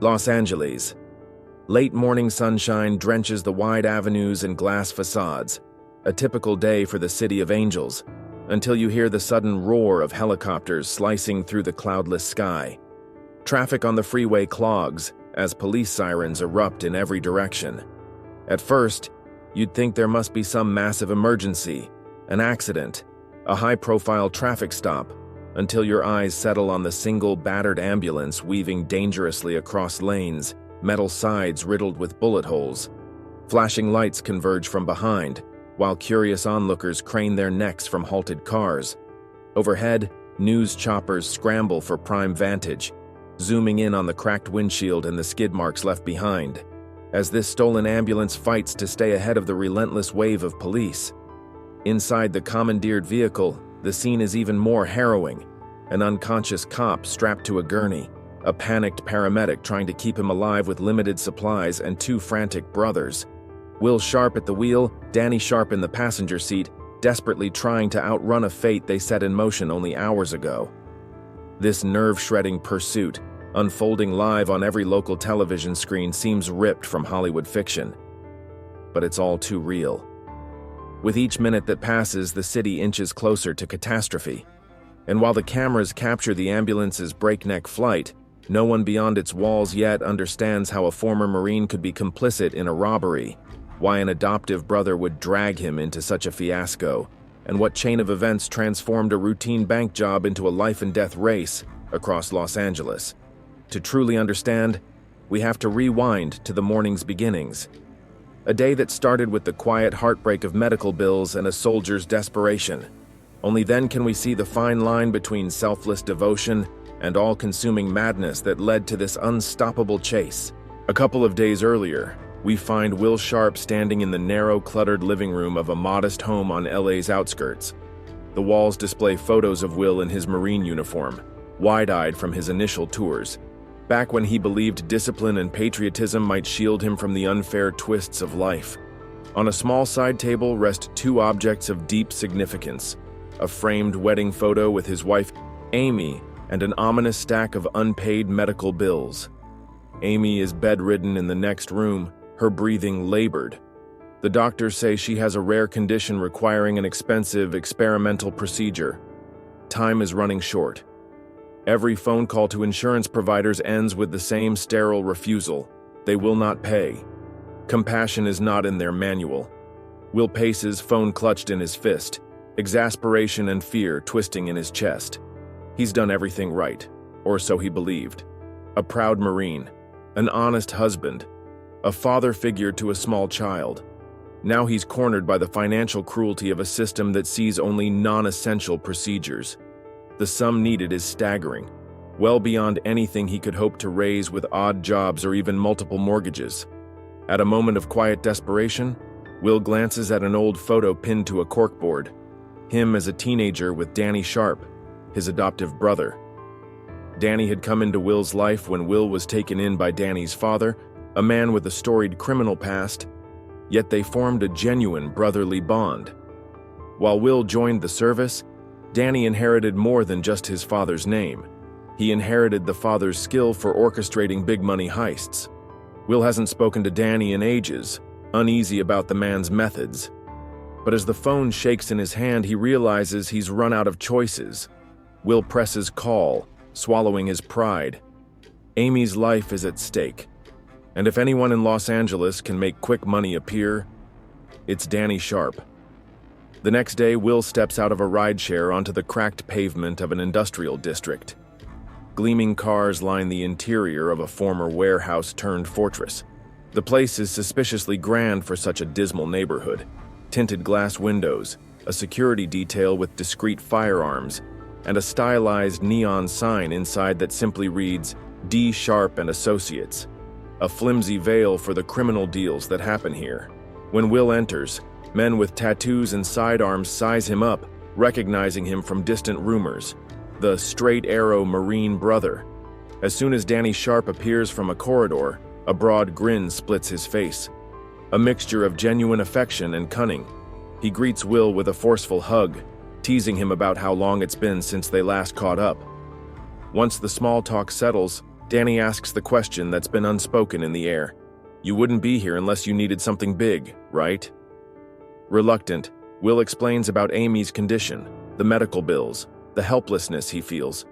Los Angeles. Late morning sunshine drenches the wide avenues and glass facades, a typical day for the City of Angels, until you hear the sudden roar of helicopters slicing through the cloudless sky. Traffic on the freeway clogs as police sirens erupt in every direction. At first, you'd think there must be some massive emergency, an accident, a high-profile traffic stop, until your eyes settle on the single battered ambulance weaving dangerously across lanes, metal sides riddled with bullet holes. Flashing lights converge from behind, while curious onlookers crane their necks from halted cars. Overhead, news choppers scramble for prime vantage, zooming in on the cracked windshield and the skid marks left behind, as this stolen ambulance fights to stay ahead of the relentless wave of police. Inside the commandeered vehicle, the scene is even more harrowing. An unconscious cop strapped to a gurney, a panicked paramedic trying to keep him alive with limited supplies, and two frantic brothers. Will Sharp at the wheel, Danny Sharp in the passenger seat, desperately trying to outrun a fate they set in motion only hours ago. This nerve-shredding pursuit, unfolding live on every local television screen, seems ripped from Hollywood fiction. But it's all too real. With each minute that passes, the city inches closer to catastrophe. And while the cameras capture the ambulance's breakneck flight, no one beyond its walls yet understands how a former Marine could be complicit in a robbery, why an adoptive brother would drag him into such a fiasco, and what chain of events transformed a routine bank job into a life-and-death race across Los Angeles. To truly understand, we have to rewind to the morning's beginnings. A day that started with the quiet heartbreak of medical bills and a soldier's desperation. Only then can we see the fine line between selfless devotion and all-consuming madness that led to this unstoppable chase. A couple of days earlier, we find Will Sharp standing in the narrow, cluttered living room of a modest home on LA's outskirts. The walls display photos of Will in his Marine uniform, wide-eyed from his initial tours, back when he believed discipline and patriotism might shield him from the unfair twists of life. On a small side table rest two objects of deep significance: a framed wedding photo with his wife, Amy, and an ominous stack of unpaid medical bills. Amy is bedridden in the next room, her breathing labored. The doctors say she has a rare condition requiring an expensive experimental procedure. Time is running short. Every phone call to insurance providers ends with the same sterile refusal: they will not pay. Compassion is not in their manual. Will paces, phone clutched in his fist, exasperation and fear twisting in his chest. He's done everything right, or so he believed. A proud Marine, an honest husband, a father figure to a small child. Now he's cornered by the financial cruelty of a system that sees only non-essential procedures. The sum needed is staggering, well beyond anything he could hope to raise with odd jobs or even multiple mortgages. At a moment of quiet desperation, Will glances at an old photo pinned to a corkboard. Him as a teenager with Danny Sharp, his adoptive brother. Danny had come into Will's life when Will was taken in by Danny's father, a man with a storied criminal past, yet they formed a genuine brotherly bond. While Will joined the service, Danny inherited more than just his father's name. He inherited the father's skill for orchestrating big-money heists. Will hasn't spoken to Danny in ages, uneasy about the man's methods. But as the phone shakes in his hand, he realizes he's run out of choices. Will presses call, swallowing his pride. Amy's life is at stake. And if anyone in Los Angeles can make quick money appear, it's Danny Sharp. The next day, Will steps out of a rideshare onto the cracked pavement of an industrial district. Gleaming cars line the interior of a former warehouse-turned-fortress. The place is suspiciously grand for such a dismal neighborhood. Tinted glass windows, a security detail with discreet firearms, and a stylized neon sign inside that simply reads, D. Sharp and Associates, a flimsy veil for the criminal deals that happen here. When Will enters, men with tattoos and sidearms size him up, recognizing him from distant rumors. The straight arrow Marine brother. As soon as Danny Sharp appears from a corridor, a broad grin splits his face. A mixture of genuine affection and cunning. He greets Will with a forceful hug, teasing him about how long it's been since they last caught up. Once the small talk settles, Danny asks the question that's been unspoken in the air. You wouldn't be here unless you needed something big, right? Reluctant, Will explains about Amy's condition, the medical bills, the helplessness he feels.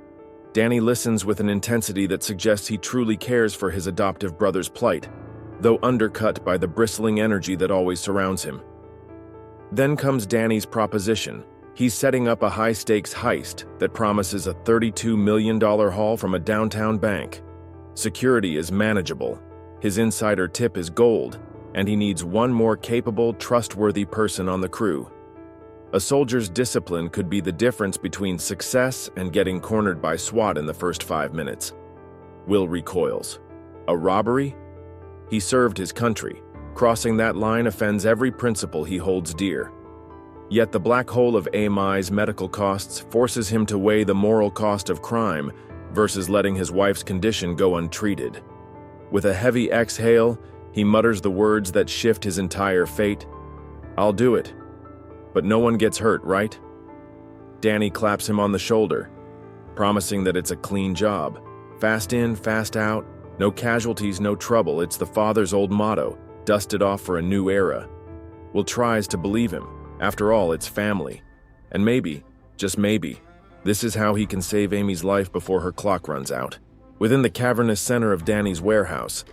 Danny listens with an intensity that suggests he truly cares for his adoptive brother's plight, though undercut by the bristling energy that always surrounds him. Then comes Danny's proposition. He's setting up a high-stakes heist that promises a $32 million haul from a downtown bank. Security is manageable, his insider tip is gold, and he needs one more capable, trustworthy person on the crew. A soldier's discipline could be the difference between success and getting cornered by SWAT in the first 5 minutes. Will recoils. A robbery? He served his country. Crossing that line offends every principle he holds dear. Yet the black hole of Amy's medical costs forces him to weigh the moral cost of crime versus letting his wife's condition go untreated. With a heavy exhale, he mutters the words that shift his entire fate. I'll do it. But no one gets hurt, right? Danny claps him on the shoulder, promising that it's a clean job. Fast in, fast out, no casualties, no trouble. It's the father's old motto, dusted off for a new era. Will tries to believe him. After all, it's family. And maybe, just maybe, this is how he can save Amy's life before her clock runs out. Within the cavernous center of Danny's warehouse,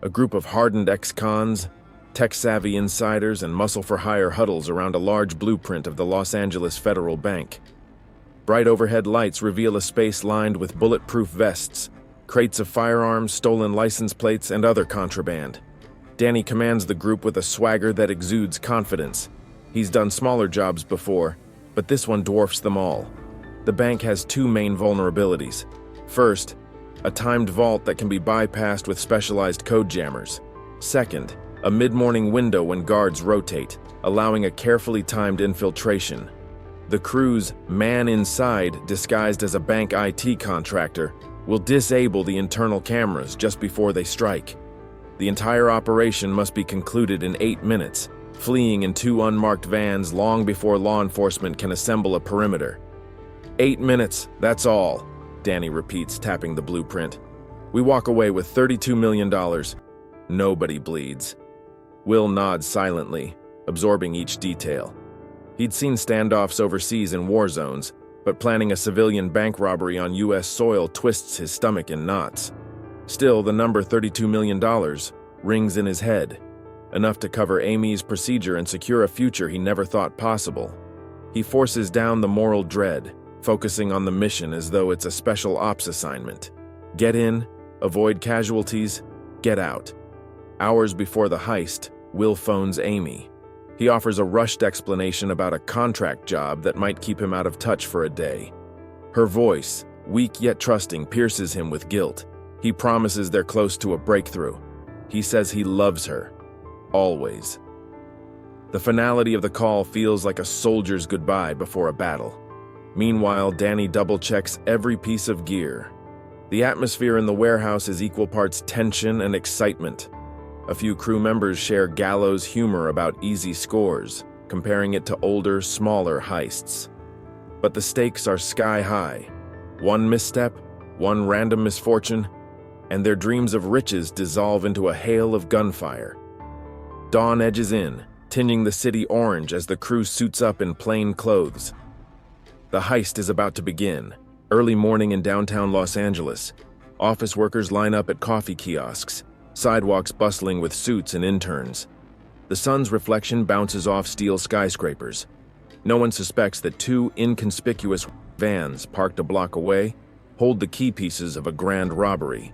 a group of hardened ex-cons, tech-savvy insiders, and muscle-for-hire huddles around a large blueprint of the Los Angeles Federal Bank. Bright overhead lights reveal a space lined with bulletproof vests, crates of firearms, stolen license plates, and other contraband. Danny commands the group with a swagger that exudes confidence. He's done smaller jobs before, but this one dwarfs them all. The bank has two main vulnerabilities. First, a timed vault that can be bypassed with specialized code jammers. Second, a mid-morning window when guards rotate, allowing a carefully timed infiltration. The crew's man inside, disguised as a bank IT contractor, will disable the internal cameras just before they strike. The entire operation must be concluded in 8 minutes, fleeing in 2 unmarked vans long before law enforcement can assemble a perimeter. 8 minutes, that's all, Danny repeats, tapping the blueprint. We walk away with $32 million. Nobody bleeds. Will nods silently, absorbing each detail. He'd seen standoffs overseas in war zones, but planning a civilian bank robbery on U.S. soil twists his stomach in knots. Still, the number $32 million rings in his head, enough to cover Amy's procedure and secure a future he never thought possible. He forces down the moral dread, focusing on the mission as though it's a special ops assignment. Get in, avoid casualties, get out. Hours before the heist, Will phones Amy. He offers a rushed explanation about a contract job that might keep him out of touch for a day. Her voice, weak yet trusting, pierces him with guilt. He promises they're close to a breakthrough. He says he loves her. Always. The finality of the call feels like a soldier's goodbye before a battle. Meanwhile, Danny double-checks every piece of gear. The atmosphere in the warehouse is equal parts tension and excitement. A few crew members share gallows humor about easy scores, comparing it to older, smaller heists. But the stakes are sky-high. One misstep, one random misfortune, and their dreams of riches dissolve into a hail of gunfire. Dawn edges in, tinting the city orange as the crew suits up in plain clothes. The heist is about to begin. Early morning in downtown Los Angeles. Office workers line up at coffee kiosks, sidewalks bustling with suits and interns. The sun's reflection bounces off steel skyscrapers. No one suspects that 2 inconspicuous vans parked a block away hold the key pieces of a grand robbery.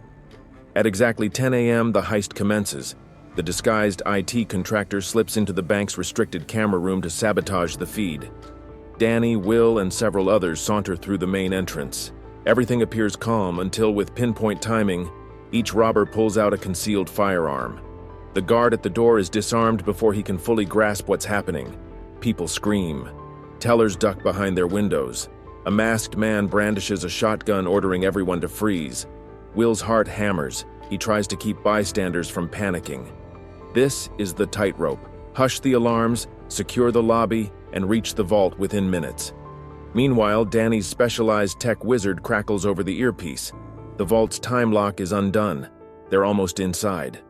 At exactly 10 a.m., the heist commences. The disguised IT contractor slips into the bank's restricted camera room to sabotage the feed. Danny, Will, and several others saunter through the main entrance. Everything appears calm until, with pinpoint timing, each robber pulls out a concealed firearm. The guard at the door is disarmed before he can fully grasp what's happening. People scream. Tellers duck behind their windows. A masked man brandishes a shotgun, ordering everyone to freeze. Will's heart hammers. He tries to keep bystanders from panicking. This is the tightrope. Hush the alarms, secure the lobby, and reach the vault within minutes. Meanwhile, Danny's specialized tech wizard crackles over the earpiece. The vault's time lock is undone. They're almost inside.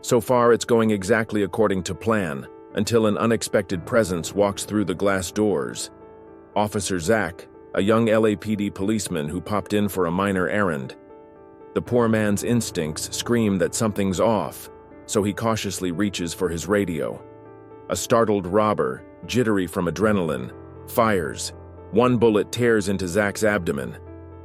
So far, it's going exactly according to plan, until an unexpected presence walks through the glass doors. Officer Zach, a young LAPD policeman who popped in for a minor errand. The poor man's instincts scream that something's off, so he cautiously reaches for his radio. A startled robber, jittery from adrenaline, fires. One bullet tears into Zach's abdomen.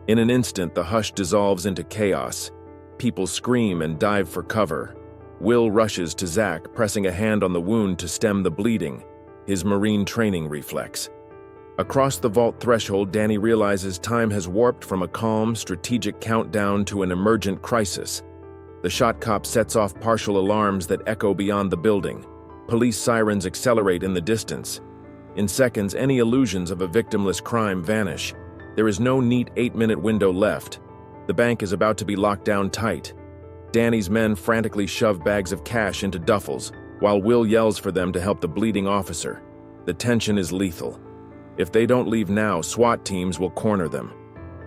In an instant, the hush dissolves into chaos. People scream and dive for cover. Will rushes to Zach, pressing a hand on the wound to stem the bleeding, his Marine training reflex. Across the vault threshold, Danny realizes time has warped from a calm, strategic countdown to an emergent crisis. The shot cop sets off partial alarms that echo beyond the building. Police sirens accelerate in the distance. In seconds, any illusions of a victimless crime vanish. There is no neat 8-minute window left. The bank is about to be locked down tight. Danny's men frantically shove bags of cash into duffels, while Will yells for them to help the bleeding officer. The tension is lethal. If they don't leave now, SWAT teams will corner them.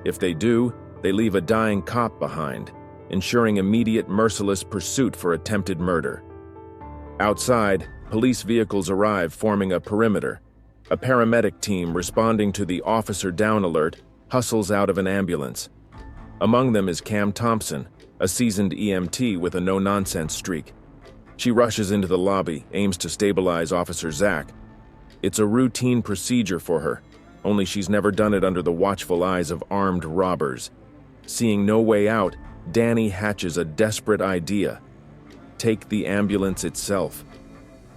If they do, they leave a dying cop behind, ensuring immediate, merciless pursuit for attempted murder. Outside, police vehicles arrive, forming a perimeter. A paramedic team responding to the officer down alert hustles out of an ambulance. Among them is Cam Thompson, a seasoned EMT with a no-nonsense streak. She rushes into the lobby, aims to stabilize Officer Zach. It's a routine procedure for her, only she's never done it under the watchful eyes of armed robbers. Seeing no way out, Danny hatches a desperate idea. Take the ambulance itself.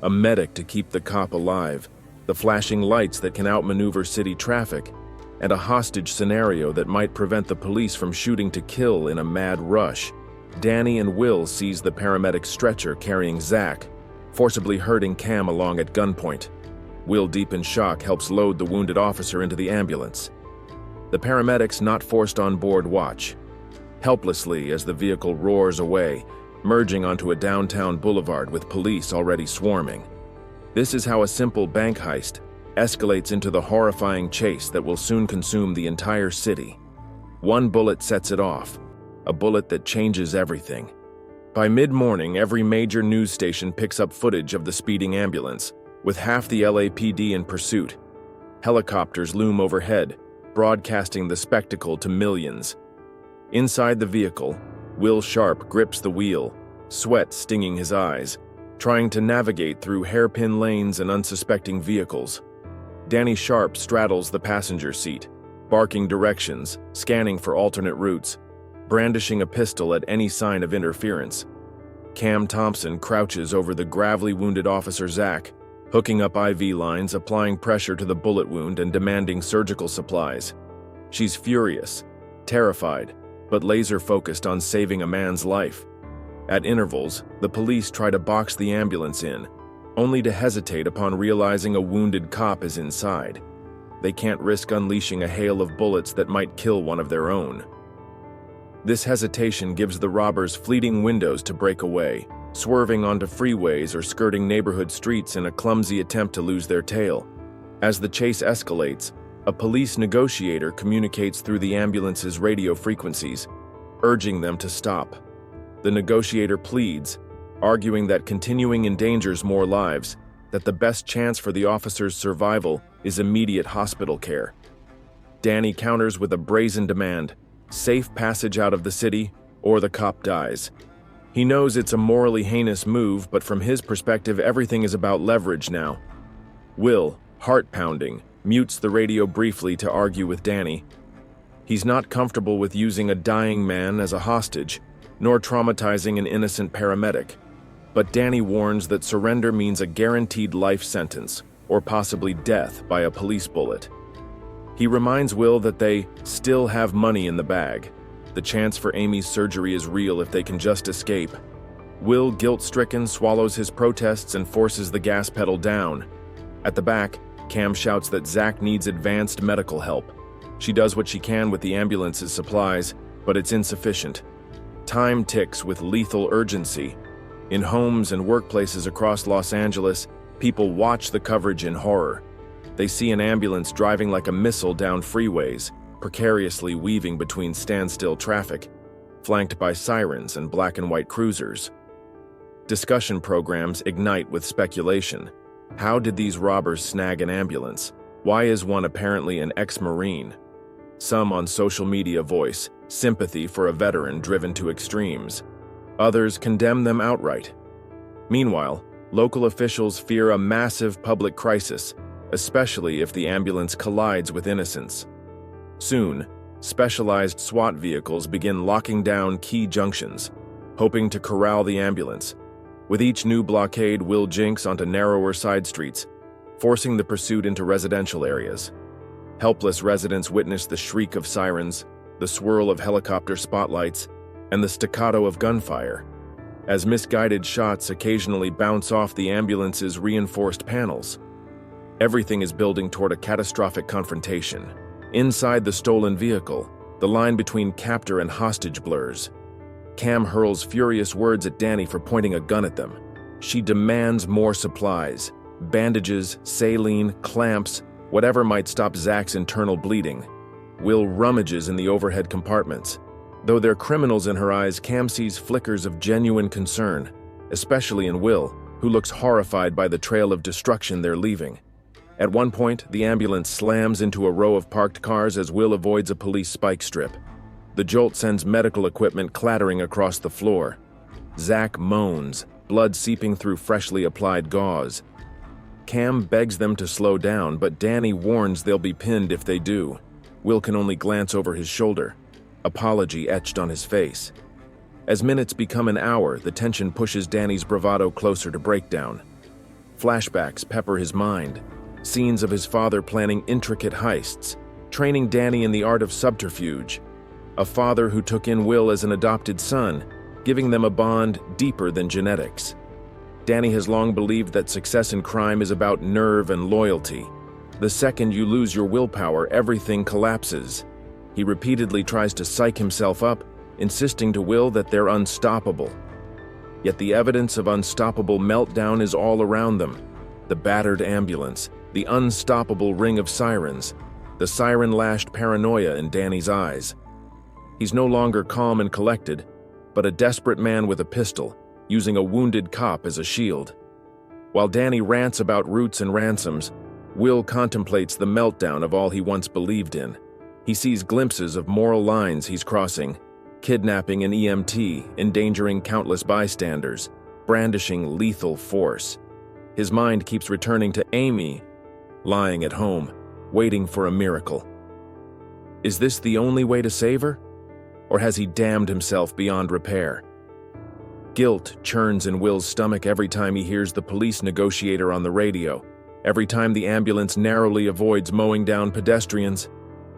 A medic to keep the cop alive, the flashing lights that can outmaneuver city traffic, and a hostage scenario that might prevent the police from shooting to kill in a mad rush. Danny and Will seize the paramedic's stretcher carrying Zach, forcibly herding Cam along at gunpoint. Will, deep in shock, helps load the wounded officer into the ambulance. The paramedics not forced on board watch, helplessly as the vehicle roars away, merging onto a downtown boulevard with police already swarming. This is how a simple bank heist escalates into the horrifying chase that will soon consume the entire city. One bullet sets it off, a bullet that changes everything. By mid-morning, every major news station picks up footage of the speeding ambulance, with half the LAPD in pursuit. Helicopters loom overhead, broadcasting the spectacle to millions. Inside the vehicle, Will Sharp grips the wheel, sweat stinging his eyes, trying to navigate through hairpin lanes and unsuspecting vehicles. Danny Sharp straddles the passenger seat, barking directions, scanning for alternate routes, brandishing a pistol at any sign of interference. Cam Thompson crouches over the gravely wounded Officer Zach, hooking up IV lines, applying pressure to the bullet wound and demanding surgical supplies. She's furious, terrified, but laser-focused on saving a man's life. At intervals, the police try to box the ambulance in, only to hesitate upon realizing a wounded cop is inside. They can't risk unleashing a hail of bullets that might kill one of their own. This hesitation gives the robbers fleeting windows to break away, swerving onto freeways or skirting neighborhood streets in a clumsy attempt to lose their tail. As the chase escalates, a police negotiator communicates through the ambulance's radio frequencies, urging them to stop. The negotiator pleads, arguing that continuing endangers more lives, that the best chance for the officer's survival is immediate hospital care. Danny counters with a brazen demand: safe passage out of the city, or the cop dies. He knows it's a morally heinous move, but from his perspective, everything is about leverage now. Will, heart-pounding, mutes the radio briefly to argue with Danny. He's not comfortable with using a dying man as a hostage, nor traumatizing an innocent paramedic. But Danny warns that surrender means a guaranteed life sentence, or possibly death by a police bullet. He reminds Will that they still have money in the bag. The chance for Amy's surgery is real if they can just escape. Will, guilt-stricken, swallows his protests and forces the gas pedal down. At the back, Cam shouts that Zach needs advanced medical help. She does what she can with the ambulance's supplies, but it's insufficient. Time ticks with lethal urgency. In homes and workplaces across Los Angeles, people watch the coverage in horror. They see an ambulance driving like a missile down freeways, precariously weaving between standstill traffic. flanked by sirens and black and white cruisers. Discussion programs ignite with speculation. How did these robbers snag an ambulance? Why is one apparently an ex-Marine? Some on social media voice sympathy for a veteran driven to extremes. Others condemn them outright. Meanwhile, local officials fear a massive public crisis, especially if the ambulance collides with innocents. Soon, specialized SWAT vehicles begin locking down key junctions, hoping to corral the ambulance. With each new blockade, Will jinks onto narrower side streets, forcing the pursuit into residential areas. Helpless residents witness the shriek of sirens, the swirl of helicopter spotlights, and the staccato of gunfire, as misguided shots occasionally bounce off the ambulance's reinforced panels. Everything is building toward a catastrophic confrontation. Inside the stolen vehicle, the line between captor and hostage blurs. Cam hurls furious words at Danny for pointing a gun at them. She demands more supplies, bandages, saline, clamps, whatever might stop Zach's internal bleeding. Will rummages in the overhead compartments. Though they're criminals in her eyes, Cam sees flickers of genuine concern, especially in Will, who looks horrified by the trail of destruction they're leaving. At one point, the ambulance slams into a row of parked cars as Will avoids a police spike strip. The jolt sends medical equipment clattering across the floor. Zach moans, blood seeping through freshly applied gauze. Cam begs them to slow down, but Danny warns they'll be pinned if they do. Will can only glance over his shoulder, apology etched on his face. As minutes become an hour, the tension pushes Danny's bravado closer to breakdown. Flashbacks pepper his mind, scenes of his father planning intricate heists, training Danny in the art of subterfuge. A father who took in Will as an adopted son, giving them a bond deeper than genetics. Danny has long believed that success in crime is about nerve and loyalty. The second you lose your willpower, everything collapses. He repeatedly tries to psych himself up, insisting to Will that they're unstoppable. Yet the evidence of unstoppable meltdown is all around them. The battered ambulance, the unstoppable ring of sirens, the siren-lashed paranoia in Danny's eyes. He's no longer calm and collected, but a desperate man with a pistol, using a wounded cop as a shield. While Danny rants about roots and ransoms, Will contemplates the meltdown of all he once believed in. He sees glimpses of moral lines he's crossing, kidnapping an EMT, endangering countless bystanders, brandishing lethal force. His mind keeps returning to Amy, lying at home, waiting for a miracle. Is this the only way to save her? Or has he damned himself beyond repair? Guilt churns in Will's stomach every time he hears the police negotiator on the radio, every time the ambulance narrowly avoids mowing down pedestrians.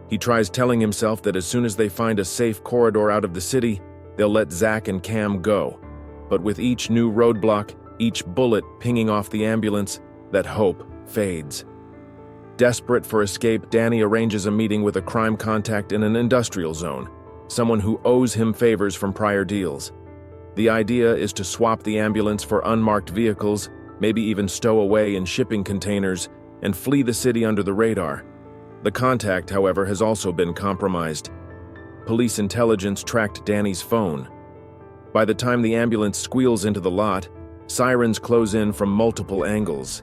He tries telling himself that as soon as they find a safe corridor out of the city, they'll let Zach and Cam go. But with each new roadblock, each bullet pinging off the ambulance, that hope fades. Desperate for escape, Danny arranges a meeting with a crime contact in an industrial zone, someone who owes him favors from prior deals. The idea is to swap the ambulance for unmarked vehicles, maybe even stow away in shipping containers, and flee the city under the radar. The contact, however, has also been compromised. Police intelligence tracked Danny's phone. By the time the ambulance squeals into the lot, sirens close in from multiple angles.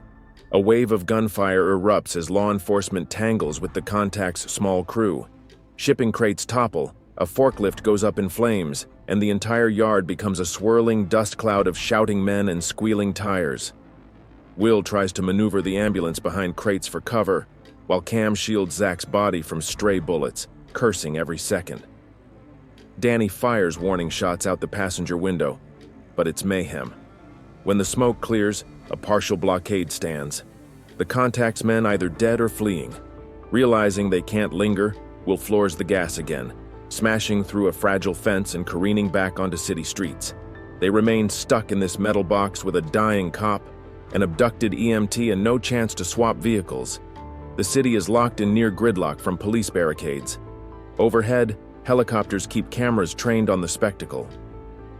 A wave of gunfire erupts as law enforcement tangles with the contact's small crew. Shipping crates topple, a forklift goes up in flames, and the entire yard becomes a swirling dust cloud of shouting men and squealing tires. Will tries to maneuver the ambulance behind crates for cover, while Cam shields Zach's body from stray bullets, cursing every second. Danny fires warning shots out the passenger window, but it's mayhem. When the smoke clears, a partial blockade stands. The contact's men either dead or fleeing. Realizing they can't linger, Will floors the gas again, smashing through a fragile fence and careening back onto city streets. They remain stuck in this metal box with a dying cop, an abducted EMT, and no chance to swap vehicles. The city is locked in near gridlock from police barricades. Overhead, helicopters keep cameras trained on the spectacle.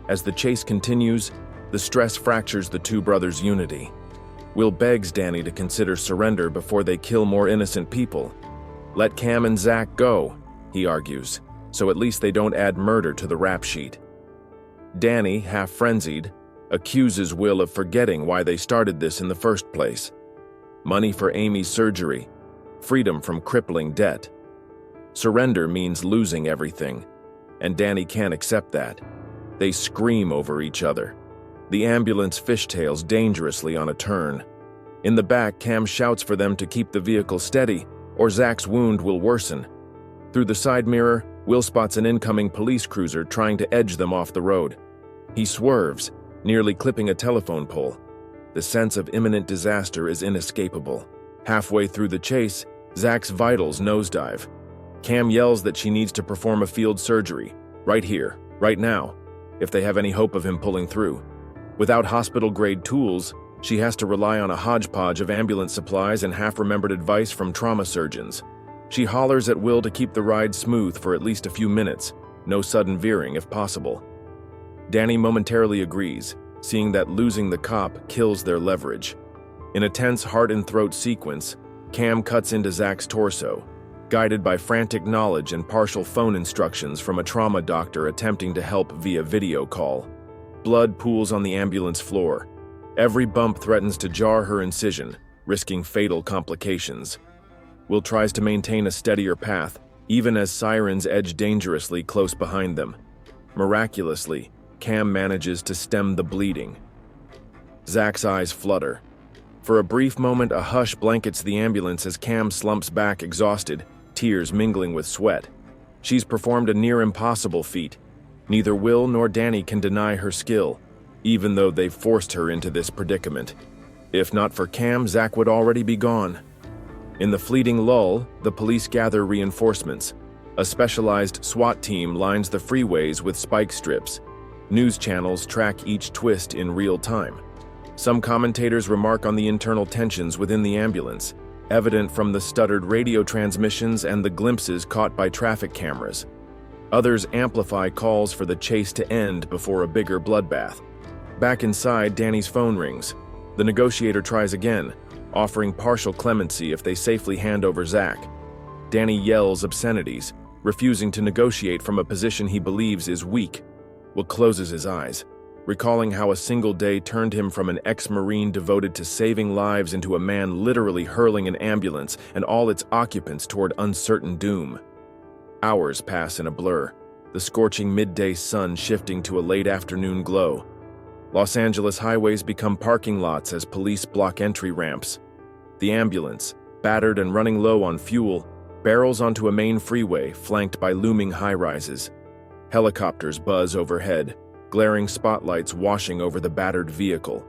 As the chase continues, the stress fractures the two brothers' unity. Will begs Danny to consider surrender before they kill more innocent people. Let Cam and Zach go, he argues. so at least they don't add murder to the rap sheet. Danny, half frenzied, accuses Will of forgetting why they started this in the first place. Money for Amy's surgery, freedom from crippling debt. Surrender means losing everything, and Danny can't accept that. They scream over each other. The ambulance fishtails dangerously on a turn. In the back, Cam shouts for them to keep the vehicle steady, or Zach's wound will worsen. Through the side mirror, Will spots an incoming police cruiser trying to edge them off the road. He swerves, nearly clipping a telephone pole. The sense of imminent disaster is inescapable. Halfway through the chase, Zach's vitals nosedive. Cam yells that she needs to perform a field surgery, right here, right now, if they have any hope of him pulling through. Without hospital-grade tools, she has to rely on a hodgepodge of ambulance supplies and half-remembered advice from trauma surgeons. She hollers at Will to keep the ride smooth for at least a few minutes, no sudden veering if possible. Danny momentarily agrees, seeing that losing the cop kills their leverage. In a tense heart-and-throat sequence, Cam cuts into Zach's torso, guided by frantic knowledge and partial phone instructions from a trauma doctor attempting to help via video call. Blood pools on the ambulance floor. Every bump threatens to jar her incision, risking fatal complications. Will tries to maintain a steadier path, even as sirens edge dangerously close behind them. Miraculously, Cam manages to stem the bleeding. Zach's eyes flutter. For a brief moment, a hush blankets the ambulance as Cam slumps back exhausted, tears mingling with sweat. She's performed a near-impossible feat. Neither Will nor Danny can deny her skill, even though they've forced her into this predicament. If not for Cam, Zach would already be gone. In the fleeting lull, the police gather reinforcements. A specialized SWAT team lines the freeways with spike strips. News channels track each twist in real time. Some commentators remark on the internal tensions within the ambulance, evident from the stuttered radio transmissions and the glimpses caught by traffic cameras. Others amplify calls for the chase to end before a bigger bloodbath. Back inside, Danny's phone rings. The negotiator tries again, offering partial clemency if they safely hand over Zach. Danny yells obscenities, refusing to negotiate from a position he believes is weak. Will closes his eyes, recalling how a single day turned him from an ex-Marine devoted to saving lives into a man literally hurling an ambulance and all its occupants toward uncertain doom. Hours pass in a blur, the scorching midday sun shifting to a late afternoon glow. Los Angeles highways become parking lots as police block entry ramps. The ambulance, battered and running low on fuel, barrels onto a main freeway flanked by looming high-rises. Helicopters buzz overhead, glaring spotlights washing over the battered vehicle.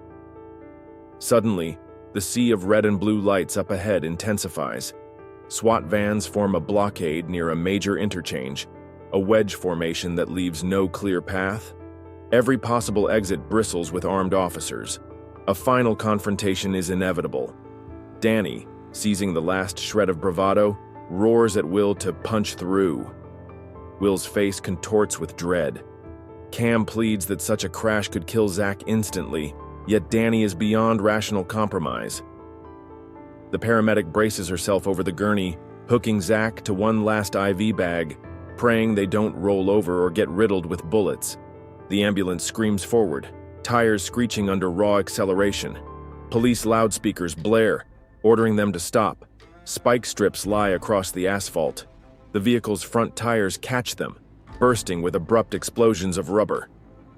Suddenly, the sea of red and blue lights up ahead intensifies. SWAT vans form a blockade near a major interchange, a wedge formation that leaves no clear path. Every possible exit bristles with armed officers. A final confrontation is inevitable. Danny, seizing the last shred of bravado, roars at Will to punch through. Will's face contorts with dread. Cam pleads that such a crash could kill Zach instantly, yet Danny is beyond rational compromise. The paramedic braces herself over the gurney, hooking Zach to one last IV bag, praying they don't roll over or get riddled with bullets. The ambulance screams forward, tires screeching under raw acceleration. Police loudspeakers blare, ordering them to stop. Spike strips lie across the asphalt. The vehicle's front tires catch them, bursting with abrupt explosions of rubber.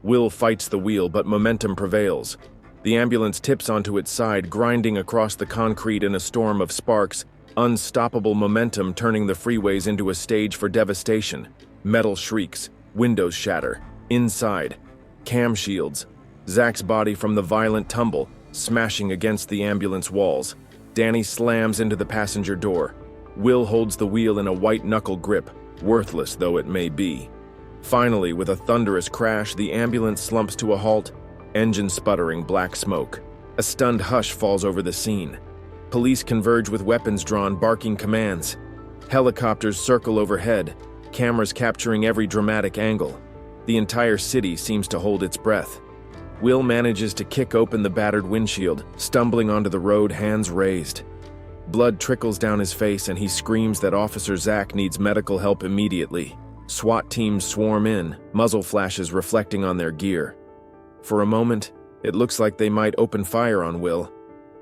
Will fights the wheel, but momentum prevails. The ambulance tips onto its side, grinding across the concrete in a storm of sparks, unstoppable momentum turning the freeways into a stage for devastation. Metal shrieks, windows shatter. Inside, cam shields. Zach's body from the violent tumble, smashing against the ambulance walls. Danny slams into the passenger door. Will holds the wheel in a white-knuckle grip, worthless though it may be. Finally, with a thunderous crash, the ambulance slumps to a halt, engine sputtering black smoke. A stunned hush falls over the scene. Police converge with weapons drawn, barking commands. Helicopters circle overhead, cameras capturing every dramatic angle. The entire city seems to hold its breath. Will manages to kick open the battered windshield, stumbling onto the road, hands raised. Blood trickles down his face and he screams that Officer Zach needs medical help immediately. SWAT teams swarm in, muzzle flashes reflecting on their gear. For a moment, it looks like they might open fire on Will.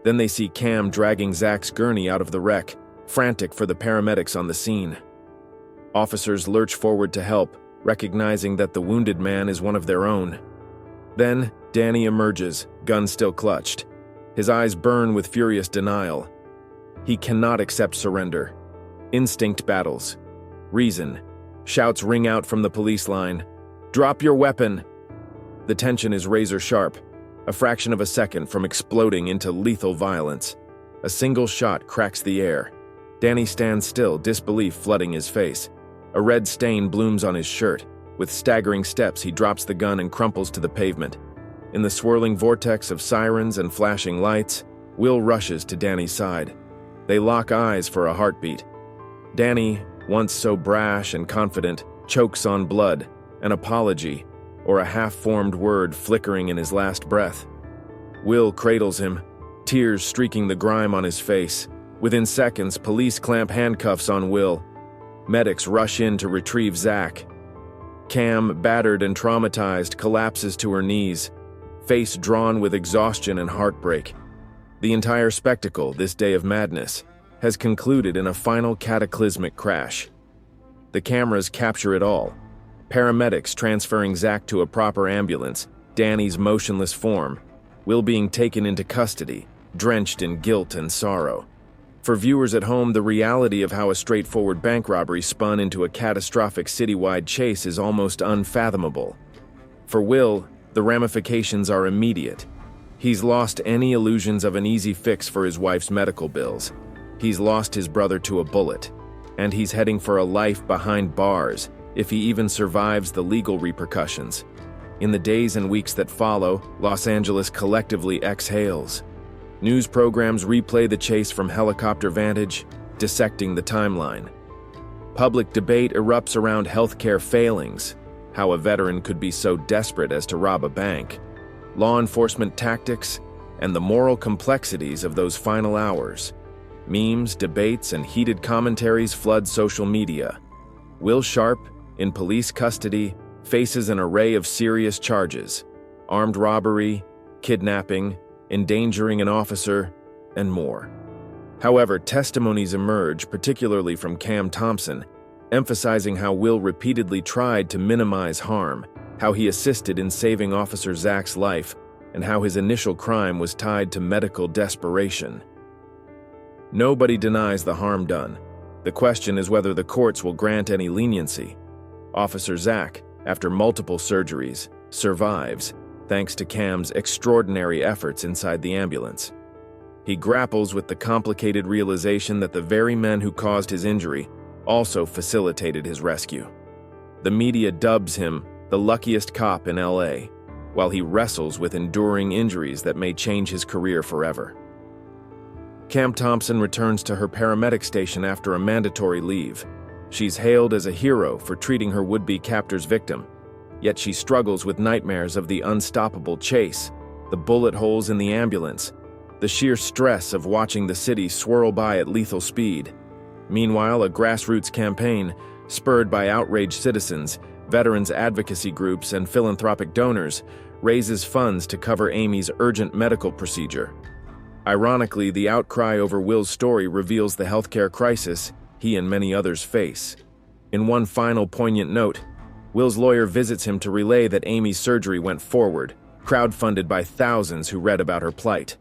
Then they see Cam dragging Zach's gurney out of the wreck, frantic for the paramedics on the scene. Officers lurch forward to help, recognizing that the wounded man is one of their own. Then, Danny emerges, gun still clutched. His eyes burn with furious denial. He cannot accept surrender. Instinct battles. Reason. Shouts ring out from the police line. "Drop your weapon!" The tension is razor sharp, a fraction of a second from exploding into lethal violence. A single shot cracks the air. Danny stands still, disbelief flooding his face. A red stain blooms on his shirt. With staggering steps, he drops the gun and crumples to the pavement. In the swirling vortex of sirens and flashing lights, Will rushes to Danny's side. They lock eyes for a heartbeat. Danny, once so brash and confident, chokes on blood, an apology, or a half-formed word flickering in his last breath. Will cradles him, tears streaking the grime on his face. Within seconds, police clamp handcuffs on Will. Medics rush in to retrieve Zach. Cam, battered and traumatized, collapses to her knees, face drawn with exhaustion and heartbreak. The entire spectacle, this day of madness, has concluded in a final cataclysmic crash. The cameras capture it all. Paramedics transferring Zach to a proper ambulance, Danny's motionless form, Will being taken into custody, drenched in guilt and sorrow. For viewers at home, the reality of how a straightforward bank robbery spun into a catastrophic citywide chase is almost unfathomable. For Will, the ramifications are immediate. He's lost any illusions of an easy fix for his wife's medical bills. He's lost his brother to a bullet, and he's heading for a life behind bars, if he even survives the legal repercussions. In the days and weeks that follow, Los Angeles collectively exhales. News programs replay the chase from helicopter vantage, dissecting the timeline. Public debate erupts around healthcare failings, how a veteran could be so desperate as to rob a bank, law enforcement tactics, and the moral complexities of those final hours. Memes, debates, and heated commentaries flood social media. Will Sharp, in police custody, faces an array of serious charges: armed robbery, kidnapping, endangering an officer, and more. However, testimonies emerge, particularly from Cam Thompson, emphasizing how Will repeatedly tried to minimize harm, how he assisted in saving Officer Zach's life, and how his initial crime was tied to medical desperation. Nobody denies the harm done. The question is whether the courts will grant any leniency. Officer Zach, after multiple surgeries, survives, thanks to Cam's extraordinary efforts inside the ambulance. He grapples with the complicated realization that the very men who caused his injury also facilitated his rescue. The media dubs him the luckiest cop in LA, while he wrestles with enduring injuries that may change his career forever. Cam Thompson returns to her paramedic station after a mandatory leave. She's hailed as a hero for treating her would-be captor's victim, yet she struggles with nightmares of the unstoppable chase, the bullet holes in the ambulance, the sheer stress of watching the city swirl by at lethal speed. Meanwhile, a grassroots campaign, spurred by outraged citizens, veterans advocacy groups, and philanthropic donors, raises funds to cover Amy's urgent medical procedure. Ironically, the outcry over Will's story reveals the healthcare crisis he and many others face. In one final poignant note, Will's lawyer visits him to relay that Amy's surgery went forward, crowdfunded by thousands who read about her plight.